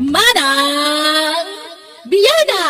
Manang Biyada!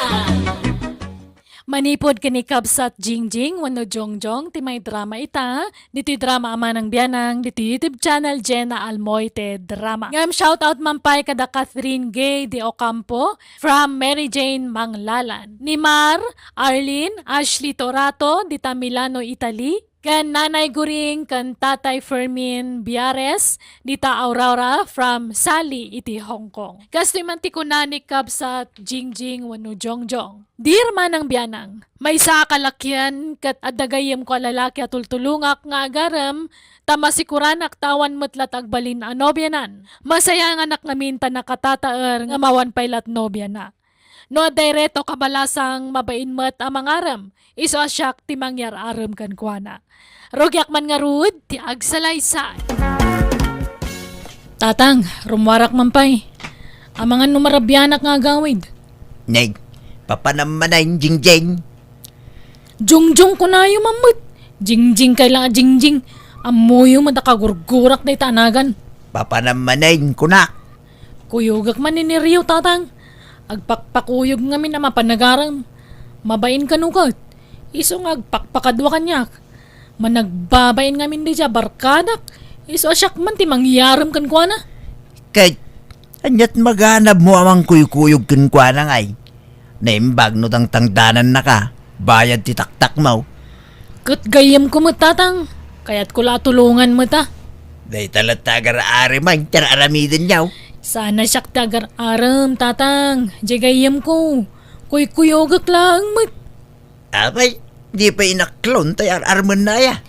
Manipod kini Kabsat Jingjing wano Jongjong ti may drama ita dito'y drama ama ng biyanang dito YouTube channel Jenna Almoite Drama. Ngam shoutout mampay kada Catherine Gay de Ocampo from Mary Jane Manglalan. Ni Mar, Arlene, Ashley Torato dita Milano, Italy. Kan Nanay Guring, kan Tatay Fermin Biares, dita Aurora from Sali, iti Hong Kong. Kastoy man ti kunanik Kabsat Jingjing wano Jongjong. Dear manang biyanang, may sa kalakyan kat adagayem ko lalaki at tultulungak nga agaram, tamasikuran aktawan metlat agbalin a nobyanan. Masaya ang anak namin ta nakatataer nga mawan paylat nobya na. No direto kabalasang mabain met amang aram, iso asyak ti mangyar aram kan kuana. Rogyak man nga rud, ti agsalaysay. Tatang, rumwarak mampay. Amangan numarabyanak nga gawid. Neg, papanamanayin jingjing. Jongjong ko na yung mamut. Jingjing kailangan jingjing. Amoyo madakagurgurak na itanagan. Papanamanayin ko na. Kuyugak man niniriyo, tatang. Agpakpakuyog ngamin na mapanagaram. Mabain kanukat. Iso nga agpakpakadwa kanyak. Managbabain ngamin di siya barkadak. Iso asyak man ti mangyaram kan kwa na. Kahit anyat maganap mo amang kuyukuyog kinkwa na ngay. Naimbag no tang tangdanan na ka. Bayad ti taktak mo. Kat gayam ko matatang. Kaya't kula tulungan mo ta. Day talat tagar-ari man. Tararamidin yaw. Sana siyak tagar aram, tatang. Jagayam ko. Kuy-kuyogak lang mat. Abay, di pa inaklon tayo arman na ya.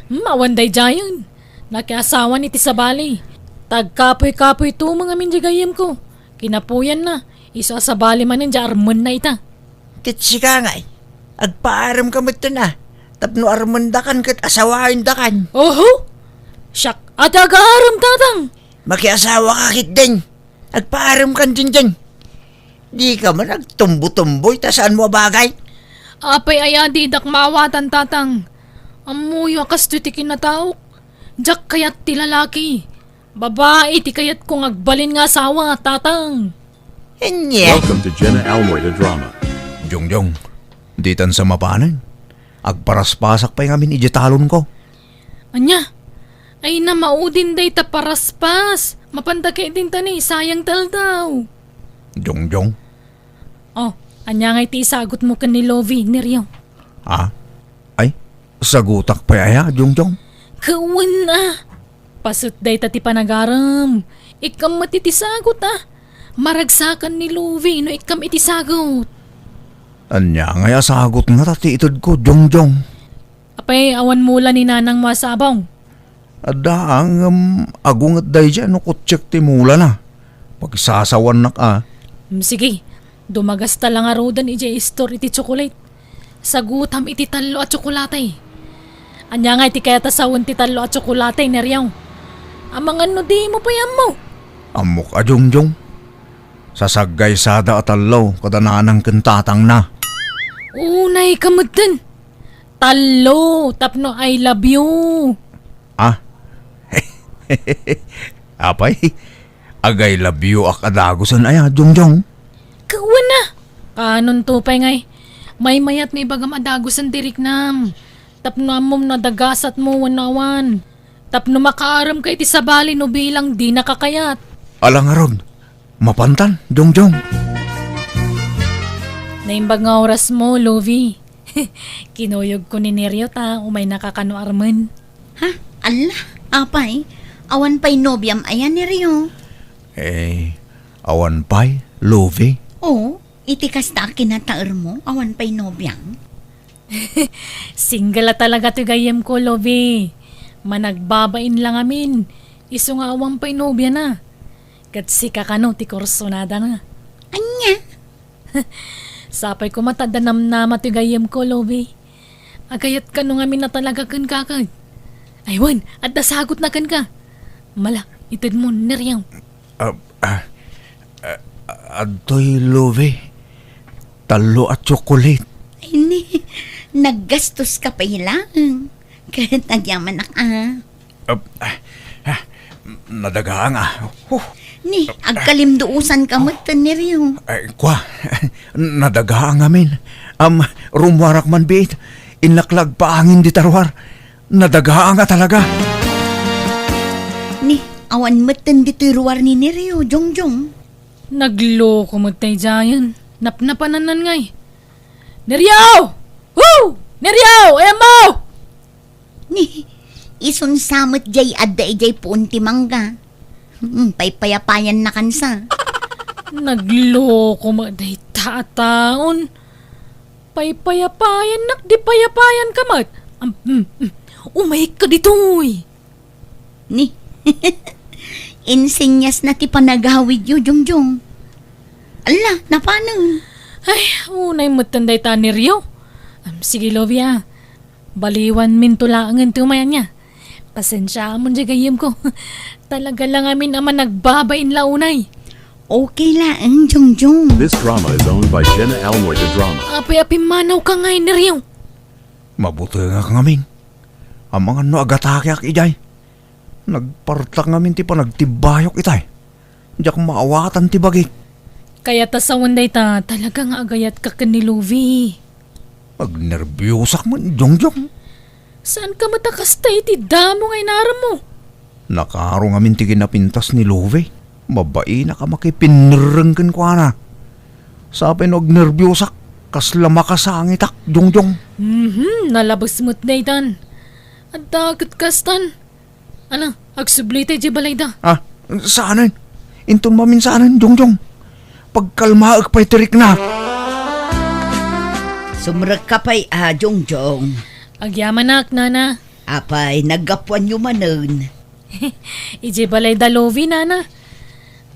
Mawanday jayon. Nakiasawan iti sa bali. Tagkapoy-kapoy to mga minjagayam ko. Kinapuyan na. Isa sa bali manin dya arman na ita. Kitsi ka ngay. Agpaaram ka mo na. Tapno arman dakan kat asawain dakan. Oho! Siyak at aga-aram, tatang. Makiasawa ka kit din. Agpaaram kan din. Di ka man nagtumbo-tumboy ta saan mo bagay. Apay aya di dak maawatan, tatang. Amuyo akas ti kinataok. Jak kayat ti lalaki. Babae ti kayat kung agbalin nga asawa, tatang. Enya. Welcome to Jenna Almoita Drama. Jongjong, di tan sa mapanan. Agparaspasak pa yung amin iditalon ko. Anya? Ay na maudin day ta paraspas. Mapandakay din tani, sayang taldaw. Jongjong, Oh, anya ngay ti isagot mo kan ni Lovie, Neriyo. Ay, sagutak pa yaya, Jongjong. Kawan na. Pasut day ta ti panagaram. Ikam matitisagot ah. Maragsakan ni Lovie no ikam itisagot. Anya nga sagot nga tati itod ko, Jongjong. Apay awan mula ni nanang masabaw. Ada ang agungat day dyan no kutsek ti mula na. Pagsasawan na ka. Sige, dumagas ta lang arodan iti store iti chocolate. Sagutam iti talo at tsokolate. Anya nga iti kaya tasawan ti talo at tsokolate, Neriyaw. Amang ano di mo payam mo. Amok a, Jongjong. Sasagay sada at alaw kadananang kentatang na. Unay kamutan. Talo, tapno I love you. Apay, agay labyo akadagosan aya, Jongjong. Kawan na. Kanon tupay ngay. May mayat may bagam adagosan tirik nam. Tapno amom na dagasat mo wanawan. Tapno makaaram kay ti sabali no bilang di nakakayat. Alang aron, mapantan, Jongjong. Naimbag nga oras mo, Lovie. Kinuyog ko ni Neryo ta umay nakakano arman. Ha? Allah, apay. Awan pa'y nobyam ayan ni Rio. Awan pa'y, Lovie. Oo, itikas ta kinataer mo. Awan pa'y nobyam. Single talaga to gayem ko, Lovie. Managbabain lang amin. Iso nga awang pa'y nobya na. Katsika ka no, ti korsonada na. Anya? Sapay ko matadanam na matigayem ko, Lovie. Agayat ka no ngamin na talaga kan kakad. Aywan, at nasagot na kan ka. Mala, itid mo, Neriyaw. Adoy, Lovie. Talo at chocolate. Ay ni, naggastos ka pa ilang. Kahit nagyaman na ka. Nadagaan nga. Ni, agkalimduusan ka matan ni Rio. Ay, kwa, nadaga ang amin. Rumwarak man biit, inlaklag pa angin di tarwar. Nadaga nga talaga. Ni, awan matan dito'y ruwar ni Rio, Jongjong. Nagloko mo tayo dyan. Napnapananan ngay. Neryaw! Woo! Neryaw! Ayan mo! Ni, isun samot jay adda jay punti mangga. Paypayapayan na kansa. Nagloko mo tayo tataon. Paypayapayan nak di payapayan ka mat. Umay ka dito'y. Ni, insinyas na ti panagawid yu, Jongjong. Ala, napanan. Ay, unay matanday ta ni Rio. Sige, Lovia. Baliwan min tulangan tumayan niya. Pasensya mo dyan gayim ko. Talaga lang amin naman nagbabain launay. Okay lang, Jongjong. This drama is owned by Jenna Almoita Drama. Api-api manaw ka ngay ni Rio. Mabuti nga kang amin. Ang mga no agatake ak ijay. Nagpartak ngamin ti pa nagtibayok itay. Diyak maawatan ti bagik. Kaya tasawan day ta, talaga nga agayat ka ni Lovie. Agnerbiyosak mo, Jongjong. Saan ka matakas tayo ti damo ngay naram mo? Nakaro ngamin ti kinapintas ni Love. Babae na ka makipinrengken ko na. Sabi no agnerbiyosak, kaslama ka sa angitak, Jongjong. Nalabas mo't day tan. At dagat kastan. Ala, agsubli tayo di balay da. Ah, saanan? Intun mamin saanan, Jongjong. Pagkalmaag pa'y tirik na. Sumrag ka pa'y, Jongjong. Agyaman nak, nana. Apay, naggapuan yu manon. Ije balay da Lovie, nana.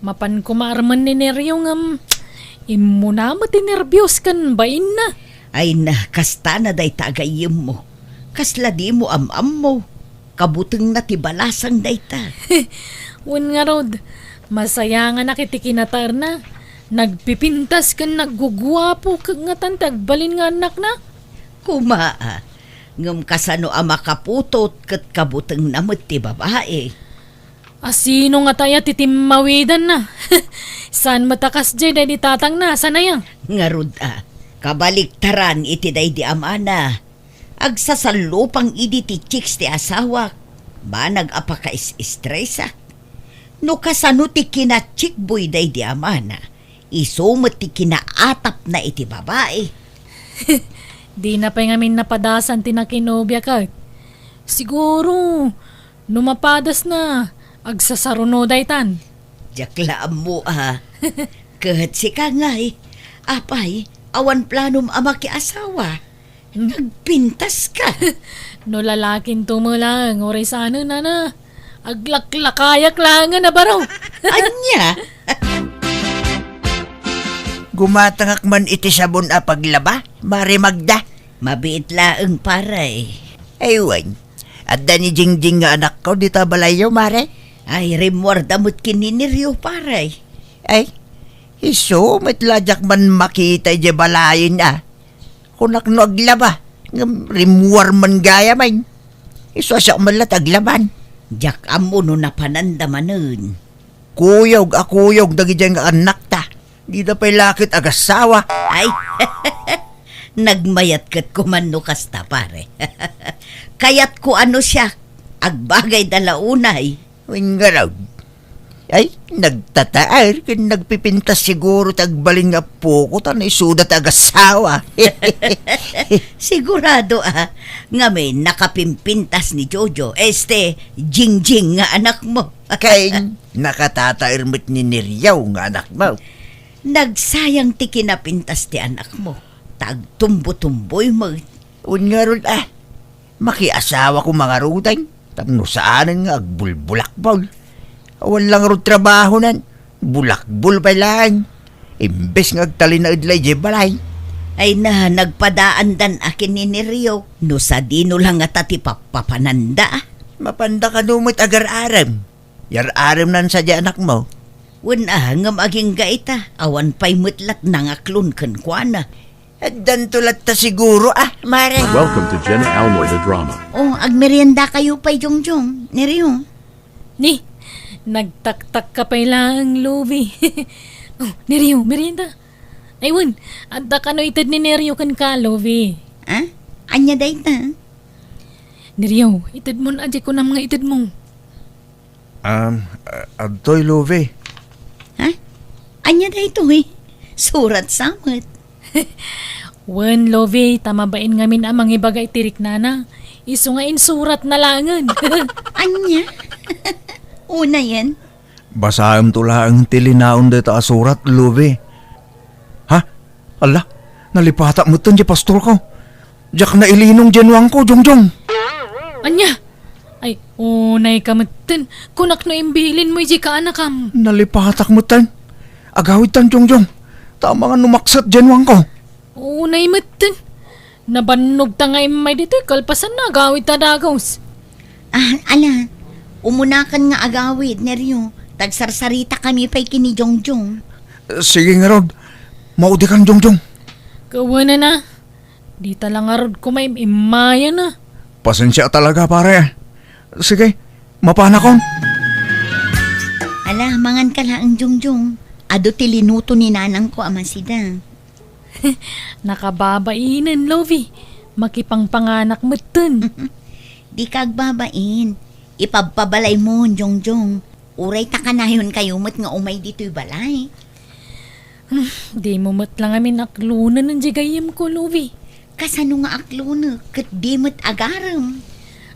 Mapan kumarman ni Neryo ngam. Imuna mo tinerbiyos kan bain na. Ay na, kasta na day tagayim mo. Kasla di mo am mo. Kabuteng na tibalasang day ta. Wan nga rod. Masaya nga nakitikiнаtar na. Nagpipintas kan naggugwapo kag nga tantagbalin nga anak na. Kumaa, ngam kasano ama kaputot kat kabuteng namot ti babae. Asino nga tayo titimmawidan na. Saan matakas jay day di tatang na, sana yan? Ngarud kabaliktaran iti day di amana. Agsasalupang idi ti chicks ti asawa. Ba nag-apaka is-stressa. No kasano ti kinachikboy day di amana. Isumot ti kinaatap na iti babae. Di na pa ngamin napadasan tinakinobya ka. Siguro, numapadas na. Agsasaruno daytan. Jaklaan mo Kahat si ka ngay. Apay, awan planom ama ki asawa. Nagpintas ka. No lalaking tumulang, oray sana na. Aglaklakayak lang na baraw. Anya? Gumatangak man iti sabon a paglaba, Mari Magda. Mabiit laeng paray. Aywan, adda ni Jingjing nga anak ko, di ta balayo, Mare? Ay, remwar damot kininiryo paray. Ay, iso, matladyak man makita di balayin Kunak no aglaba, rimwar man gaya man. Iso siya malat aglaban. Jak amo no napanandamanon. Akuyog, dagi dyan nga anak ta. Di na pa'y lakit agasawa. Ay, nagmayat kat kumano kasta pare. Kayat ko ano siya, agbagay dalaunay. Wingaraw. Ay, nagtataar, kin nagpipintas siguro tagbalin nga po ko ta na isudat agasawa. Sigurado nga may nakapimpintas ni Jojo, Jingjing nga anak mo. Kay nakatatairmit ni Niryaw nga anak mo. Nagsayang ti kinapintas ti anak mo. Tagtumbo-tumboy mo. Ungarol makiasawa ko mga rutay. Tapno saanan nga agbulbulakbol. Awan lang ro trabaho nan. Bulakbol pa lang. Imbes nga agtali na idlay di balay. Ay na, nagpadaan dan akin ni Rio. No sa dino lang nga tati papananda. Mapanda ka numit agar-aram. Yar-aram nan sa di anak mo. Wala nga maging gaita. Awan pa'y mutlat nangaklon kankwana. At dantulat ta siguro Mare. Welcome to Jenna Almoita Drama. Oh, agmerienda kayo pa'y Jongjong, ni Rio. Ni, Nagtaktak ka pa lang, Lovie. Oh, Neryo, merienda. Aywan, anta ka no itad ni Neryo kan ka, Lovie. Ah? Anya day ta? Neryo, itad mo na adya ko na mga itad mo. Adtoy, Love. Ha? Anya day to eh. Surat samot. Wan, Lovie, tamabain ngamin ang mga bagay tirik nana. Iso nga insurat na langan. Anya? Una yan. Basaham tula ang tilinaon dito asurat, Love. Ha? Ala, nalipata mo ito, pastor ko. Diyak na ilinong genwang ko, Jongjong. Anya? Ay, unay kamutin. Kunak no imbilin mo iji ka anakam. Nalipatak mo tan. Agawid tan, Jongjong. Tama nga numaksat genwang ko. Unay mutin. Nabanog ta nga imay dito, kalpasan na gawit ta dagos. Ala, umunakan nga agawid, Neryo. Tagsarsarita kami pa'y kini Jongjong. Sige nga, Rod. Maudi kang, Jongjong. Kawana na. Di talang arod ko may imaya na. Pasensya talaga, pare. Sige, mapana kon. Ala, mangan ka lang, Jongjong. Ado tilinuto ni nanang ko amasida. Nakababainan, Lovie. Makipangpanganak mutin. Di kagbabain. Ipagpabalay mo, Jongjong. Uray ta kanayon kayo mo't nga umay dito'y balay. Di mo matlang amin aklunan ng jigayam ko, Lovie. Kasano nga aklo na, kat di mo't agaram.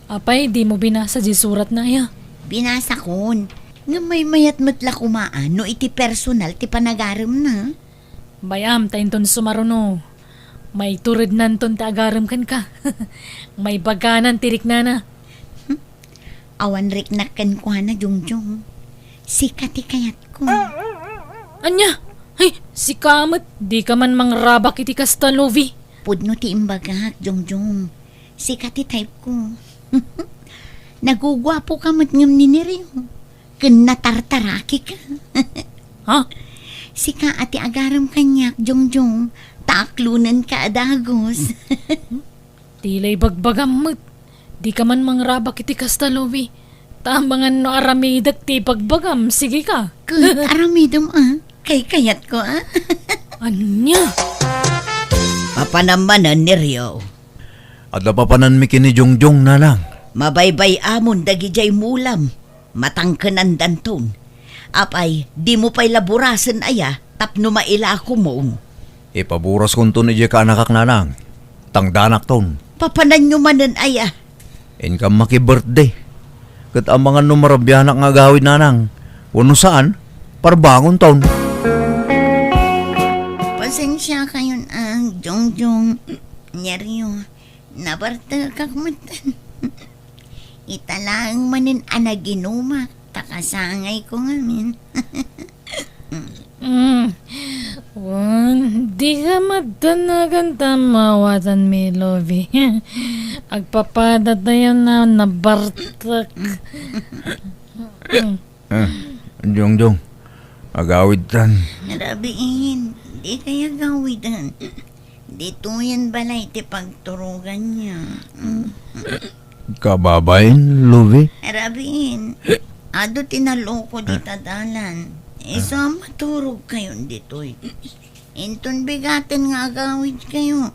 Apay, di mo binasa di surat na ya. Binasa kon. Nga may mayat mo't la kumaan, no iti personal ti panagaram na. Bayam, tayo ton sumaruno. May turid nanton ta agaram kan ka. May baganan tirik na na. Awan riknakan ko na, Jongjong. Sikati kayat ko. Anya? Ay, si Kamat, di ka man mangrabak iti kasta, Lovie. Pudno ti imbagak, Jongjong. Sikati type ko. Nagugwapo ka mo't ngam ni Neryo. Kun natartaraki ka. Ha? Sika ati agaram kanyak, Jongjong. Taaklunan ka adagos. Tilay bagbagam mo't. Di ka man mangrabak iti kasta, Lovie. Tambangan no aramidak ti pagbagam, sige ka. Kun aramidom kay kayat ko Anya? Papanamanan ni Rio. Adla papanan mi kini Jongjong na lang. Mabaybay amon dagijay mulam. Matangkanan danton. Apay, di mo pa'y laburasan aya, tapno maila ako mo. Ipaburas kong to ni Jeka nakak na lang. Tangdanak ton. Papanan nyo manan aya. Income maki-birthday. Kat ang mga numarabyanak nga gawin na nang. Wano saan? Parbangon taon. Pasensya kayon ang Jongjong. Nyaryo, nabarta kakmatan. Italang manin anaginuma. Takasangay ko ngamin. Di ka madanagan tamawatan mi, Lovie. Agpapadat na yan na nabartak. Jongjong, agawid tan. Narabiin, di kaya gawidan. Dito yan balay ti pagturugan niya. Kababain, Love. Narabiin, ado tinaloko di tadalan. Isa maturog kayo dito'y. Inton bigatin nga agawid kayo.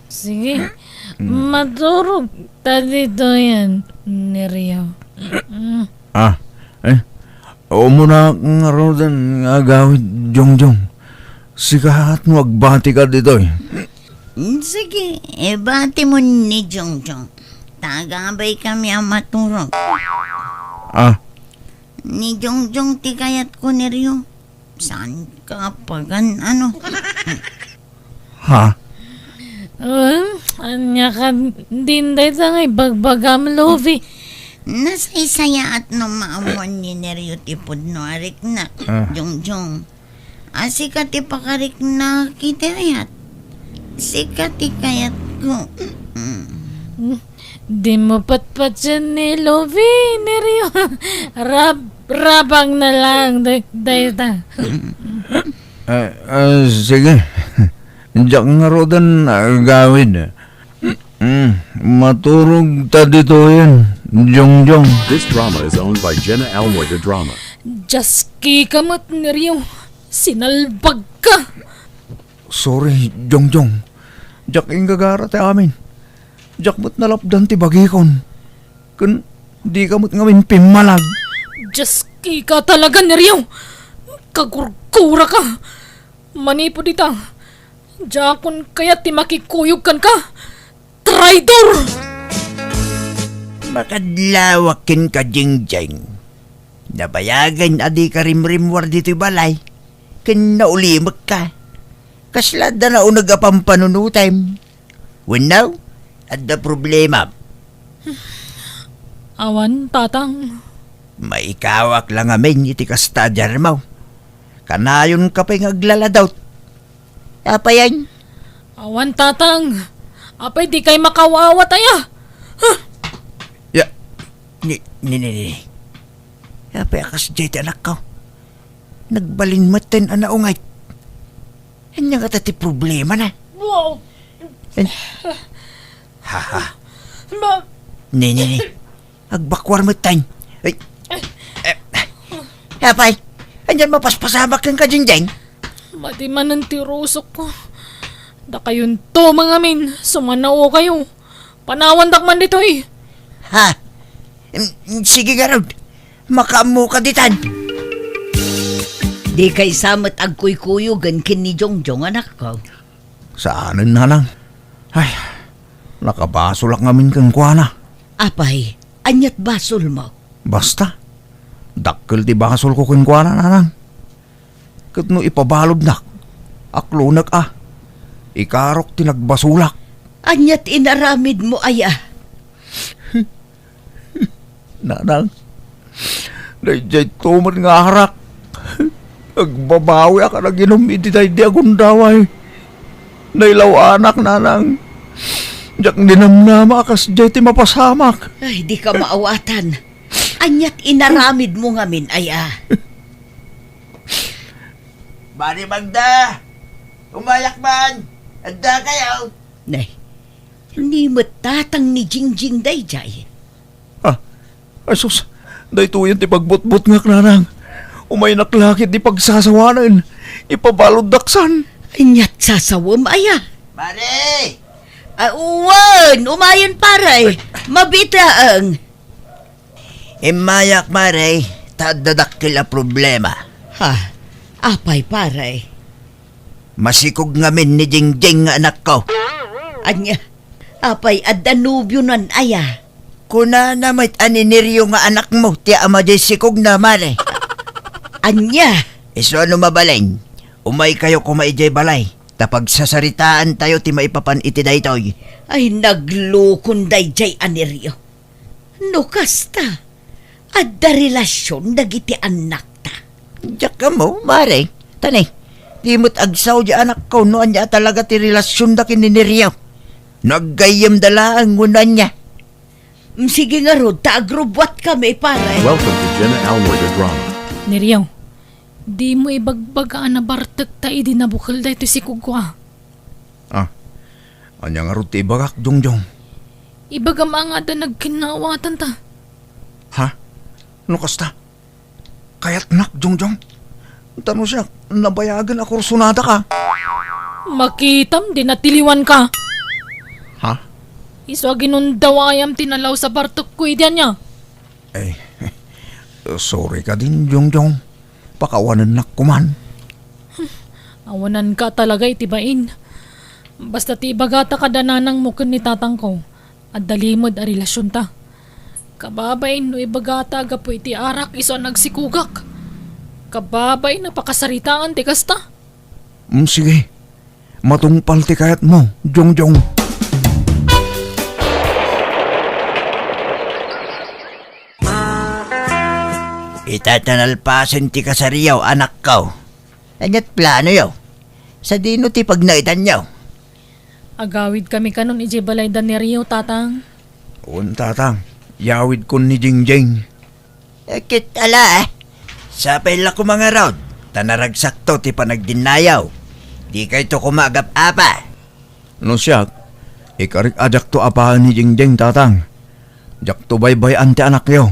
Sige, maturog ta dito yan, Neryo. O muna nga rodan nga agawid, Jongjong. Sikat mo agbati ka dito eh. Sige, bati mo ni Jongjong. Tagabay kami ang maturog. Ni Jongjong ti kayat ko ni Rio. Saan ka pagan ano? Ha? Anya ka din dahil sa ngay bagbagam, Lovie. Nasaysaya at no maamon ni Neryo ti pudno arik na. Jongjong. Asika ti pakarik na kitayat. Sika ti kayat ko. Di mo patpat siya ni Lovie, Neryo. Rabang na lang, dahil ta. Sige. Diyak nga rodan agawid. Maturog ta dito yan. Jongjong. This drama is owned by Jenna Almoy the Drama. Jaski kamot ni Rio. Sinalbag ka. Sorry, Jongjong. Jak ing gagara ti amin. Jak mo't nalapdan ti bagikon. Kun di kamot ngamin pimalag. Jaski ka talaga ni Rio. Kagurkura ka. Manipo dita. Jakon kaya ti makikuyog kan ka. Traidor! Makadlawakin ka, Jingjing. Nabayagan adi ka rimrimwar dito'y balay. Kin naulimag ka. Kaslada na unag apang panunutim. Winaw, at the problema. Awan, tatang. Maikawak lang amin iti kastadya mo. Kanayon ka pa'y ngaglaladaw. Apa yan? Awan, tatang. Apay, di kay makawawa taya. Ya, ni. Apa akas jay ti anak ko. Nagbalin matin anaungay. Hanya ka ti problema na. Wow! Haha. Ma... Ni. Agbakwar matin. Ay. Apay, andyan mapaspasamak ng kajingjeng. Mati man ang tirusok ko. Da kayon to mga min. Sumanao kayo. Panawandak man dito eh. Ha? Sige garod. Makamu ka ditan. Di kay samat agkuy-kuyugan kin ni Jongjong anak ko. Saanin na lang? Ay, nakabaso lang ngamin kang kuwana. Apay, anyat basol mo. Basta, dakkel ti basol ko kang kuwana na lang. Kat no ipabalod nak, aklunak ikarok ti nagbasulak. Anyat inaramid mo aya. Nanang, dayjay tuman nga harak. Agbabawi ka na ginom iti tayo di agundaway. Nailaw anak, nanang. Diyak dinamnama akas jay ti mapasamak. Ay, di ka maawatan. Anyat inaramid mo ngamin aya. Bani Magda, umayak man. Anda kayo. Nay, hindi mo tatang ni Jingjing dayjay. Asus, dahito yan ti pagbutbut ngak nanang. Umay naklakit di pagsasawanan. Ipabalod daksan. Anyat sasawam aya. Mare! Uwan, umayon paray. Mabitaang. Imayak mare, tadadakil a problema. Ha, apay paray. Masikog ngamin ni Jingjing nga anak ko. Anya, apay adanubyo nan aya. Kuna na may aniniryo nga anak mo, ti ama jay sikog na mare. Anya, Iso ano mabaleng, umay kayo kumaijay balay. Tapag sasaritaan tayo ti maipapan iti daytoy. ay naglukon dayjay aniryo. No kasta, adda relasyon dagiti anak ta. Diyak ka mo, mare. Tani, di mo't agsaw di anak ko noan niya talaga ti relasyon da kininiryo. Naggayam dala ang ngunan niya. Sige nga rod, taagrubwat kami paray. Welcome to Jenna Almoy the Drama. Ni Rio. Di mo ibagbagaan na bartek ta idi nabukal da ito si kugwa. Anya nga ro ti ibagak, Jongjong. Ibagam nga da nagkinawatan ta. Ha? No kasta? Kayat nak, Jongjong. Tano siya, nabayagan ako sunada ka. Makitam, di natiliwan ka. Ha? Iso ginundawayam tinalaw sa bartok ko idyan niya. Eh, sorry ka din, Jongjong. Pakawanan nak kuman. Awanan ka talaga itibain. Basta ti ibagata ka dananang mukin ni tatang ko. At dalimod a relasyon ta. Kababain no ibagata gapo iti arak iso nagsikugak. Kababay napakasaritaan ti kasta. Sige, matungpal ti kayat mo, Jongjong. Itatanalpasin ti kasariyaw, anak ko. Anyat plano yaw. Sa dino ti pagnaitan yaw. Agawid kami kanon ije balay da ni Rio tatang. Un tatang, yawid ko ni Jingjing. Kit ala Sa pela ko mga raod, tanaragsak to ti panagdinayaw. Di kay to kumagap apa. No siya, ikarik adak to apahan ni Jingjing tatang. Jak to baybay ante anak yo.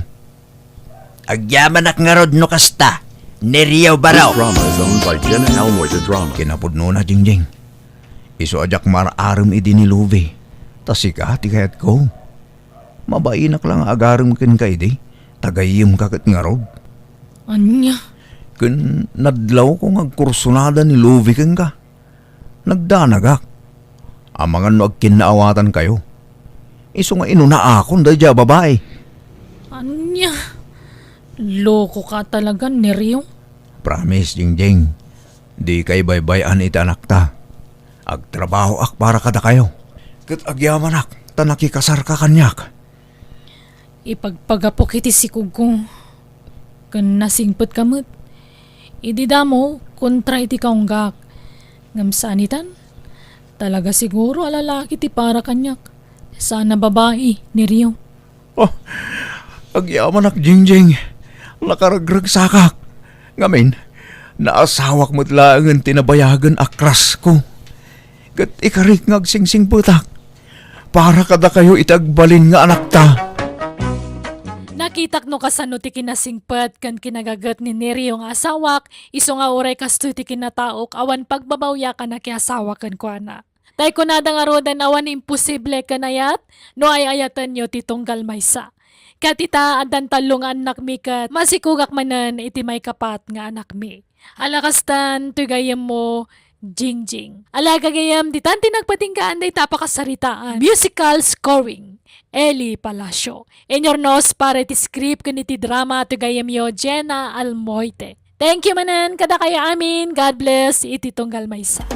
Agyaman ak nga rod no kasta. Neriyaw This baraw. drama is owned by Jenna Almoy the Drama. Kinapudno na jingjing. Iso ajak mararam idi ni Luve. Tas ika ti kayat ko. Mabainak lang agaram kin ka idi. Tagayim kakat nga rod. Anya? Kun nadlaw ko nga kursunada ni Luve kin ka. Nagdanagak. Amangan no agkinaawatan kayo. Iso nga inuna akon da dya babae. Anya? Loko ka talaga, Neryo. Promise, Jingjing. Di kay baybayan iti anak ta. Agtrabaho ak para kada kayo. Kat agyaman ak, ta nakikasar ka kanyak. Ipagpagapok iti si Kugo. Kan nasingpet kamot. Idi damo, kontra iti kaunggak. Ngamsanitan, talaga siguro alalaki ti para kanyak. Sana babae, Neryo. Oh, agyaman ak, Jingjing. Nakaragrag sakak. Ngamin, naasawak mo't lang tinabayagan akras ko. Kat ikarik ngag singsing putak. Para kada kayo itagbalin nga anak ta. Nakitak no kasano ti kinasingpet kan kinagagat ni Neryo nga asawak, iso nga uray kasto ti kinataok awan pagbabawya ka na kiasawa kan ko ana. Tay ko nada nga rodan awan imposible kanayat, no ay ayatan nyo ti tunggal maysa. Katita adan talong anak mi kat masikugak manan iti may kapat nga anak mi. Alakastan tugayem mo Jingjing. Alaga gayam ditan tinagpatingkaan day tapakasaritaan. Musical scoring. Eli Palacio. In your nose para iti script kaniti drama tugayem yo Jenna Almoite. Thank you manan kada kaya amin. God bless iti tunggal maysa.